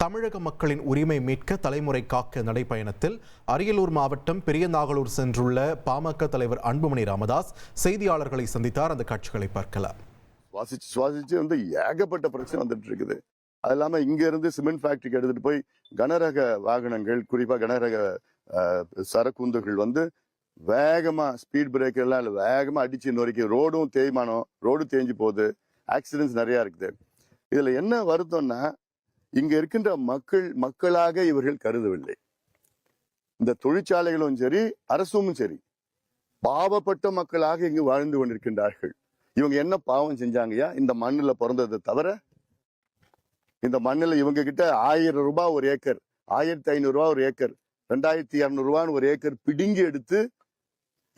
தமிழக மக்களின் உரிமை மீட்க தலைமுறை காக்க நடைப்பயணத்தில் அரியலூர் மாவட்டம் பெரியநாகலூர் சென்றுள்ள பாமக தலைவர் அன்புமணி ராமதாஸ் செய்தியாளர்களை சந்தித்தார். அந்த காட்சிகளை பார்க்கலாம். சுவாசிச்சு ஏகப்பட்ட பிரச்சனை வந்துட்டு இருக்குது. அது இல்லாம இங்க இருந்து சிமெண்ட் ஃபேக்டரிக்கு எடுத்துட்டு போய் கனரக வாகனங்கள், குறிப்பா கனரக சரக்குந்துகள் வேகமா ஸ்பீட் பிரேக் எல்லாம் வேகமா அடிச்சு நொறுக்கி ரோடும் தேய்மானம், ரோடு தேஞ்சு போகுது, ஆக்சிடென்ட்ஸ் நிறைய இருக்குது. இதுல என்ன வருத்தம்னா, இங்க இருக்கின்ற மக்களாக இவர்கள் கருதவில்லை. இந்த தொழிற்சாலைகளும் சரி, அரசும் சரி, பாவப்பட்ட மக்களாக இங்கு வாழ்ந்து கொண்டிருக்கின்றார்கள். இவங்க என்ன பாவம் செஞ்சாங்கயா? இந்த மண்ணுல பிறந்ததை தவிர இந்த மண்ணுல இவங்க கிட்ட 1000 ரூபாய் ஒரு ஏக்கர், 1500 ரூபாய் ஒரு ஏக்கர், 2200 ரூபான்னு ஒரு ஏக்கர் பிடுங்கி எடுத்து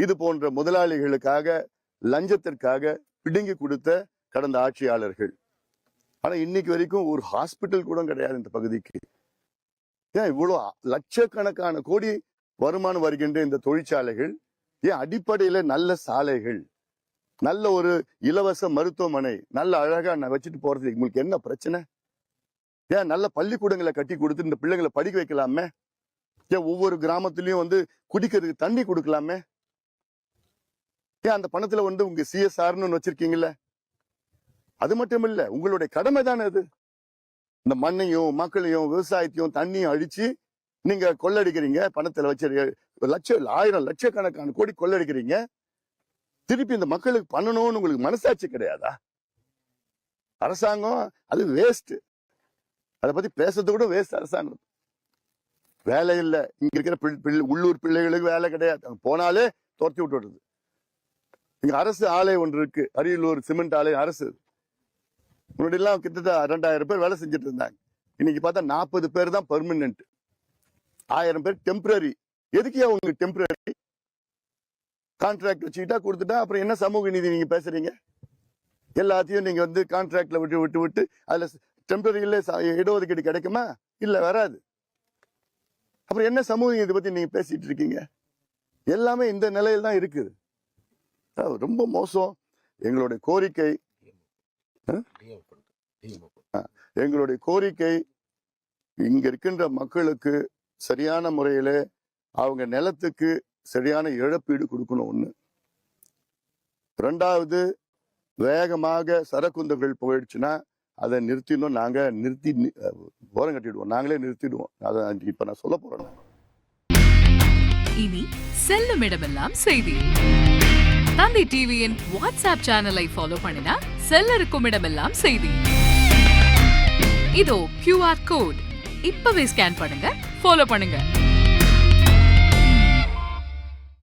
இது போன்ற முதலாளிகளுக்காக லஞ்சத்திற்காக பிடுங்கி கொடுத்த கடந்த ஆட்சியாளர்கள். ஆனா இன்னைக்கு வரைக்கும் ஒரு ஹாஸ்பிட்டல் கூட கிடையாது இந்த பகுதிக்கு. ஏன் இவ்வளவு லட்சக்கணக்கான கோடி வருமானம் வருகின்ற இந்த தொழிற்சாலைகள், ஏன் அடிப்படையில நல்ல சாலைகள், நல்ல ஒரு இலவச மருத்துவமனை, நல்ல அழகா வச்சுட்டு போறது உங்களுக்கு என்ன பிரச்சனை? ஏன் நல்ல பள்ளிக்கூடங்களை கட்டி கொடுத்து இந்த பிள்ளைங்களை படிக்க வைக்கலாமே? ஏன் ஒவ்வொரு கிராமத்திலயும் குடிக்கிறதுக்கு தண்ணி கொடுக்கலாமே? ஏன் அந்த பணத்துல உங்க சிஎஸ்ஆர்னு வச்சிருக்கீங்கல்ல? அது மட்டும் இல்ல, உங்களுடைய கடமை தானே அது. இந்த மண்ணையும் மக்களையும் விவசாயத்தையும் தண்ணியும் அழிச்சு நீங்க கொள்ளடிக்கிறீங்க. பணத்துல வச்சு லட்சக்கணக்கான கோடி கொள்ளடிக்கிறீங்க. திருப்பி இந்த மக்களுக்கு பண்ணணும்னு உங்களுக்கு மனசாட்சி கிடையாதா? அரசாங்கம் அது வேஸ்ட். அதை பத்தி பேசுறது கூட வேஸ்ட். அரசாங்கம் வேலை இல்லை. இங்க இருக்கிற உள்ளூர் பிள்ளைகளுக்கு வேலை கிடையாது. போனாலே துரத்தி விட்டு விடுறது. இங்க அரசு ஆலை ஒன்று இருக்கு, அரியலூர் சிமெண்ட் ஆலை அரசு. முன்னாடி எல்லாம் கிட்டத்தட்ட 2000 பேர் வேலை செஞ்சுட்டு இருந்தாங்க. இன்னைக்கு பார்த்தா 40 பேர் தான் பெர்மனன்ட், 1000 பேர் டெம்பரரி. எதுக்கு அவங்க டெம்பரரி? கான்ட்ராக்ட் வச்சுக்கிட்டா கொடுத்துட்டா அப்புறம் என்ன சமூக நீதி நீங்க பேசுறீங்க? எல்லாத்தையும் நீங்க கான்ட்ராக்ட்ல விட்டு அதுல டெம்பரரியில இடஒதுக்கீடு கிடைக்குமா? இல்ல, வராது. அப்புறம் என்ன சமூக நீதி பத்தி நீங்க பேசிட்டு இருக்கீங்க? எல்லாமே இந்த நிலையில் தான் இருக்குது. ரொம்ப மோசம். எங்களுடைய கோரிக்கை இங்க இருக்கின்ற மக்களுக்கு சரியான முறையில அவங்க நிலத்துக்கு சரியான இழப்பீடு கொடுக்கணும். ஒண்ணு. ரெண்டாவது, வேகமாக சரக்குந்துகள் போயிடுச்சுன்னா அதை நிறுத்தினோம். நாங்க ஓரம் கட்டிடுவோம், நாங்களே நிறுத்திடுவோம். அதை இப்ப நான் சொல்ல போறேன். இனி செல்லும் இடமெல்லாம் செய்தி. தந்தி டிவியின் வாட்ஸ்அப் சேனலை ஃபாலோ பண்ணினா செல்ல இருக்கும் இடமெல்லாம் செய்தி. இதோ QR கோட் இப்பவே ஸ்கேன் பண்ணுங்க, ஃபாலோ பண்ணுங்க.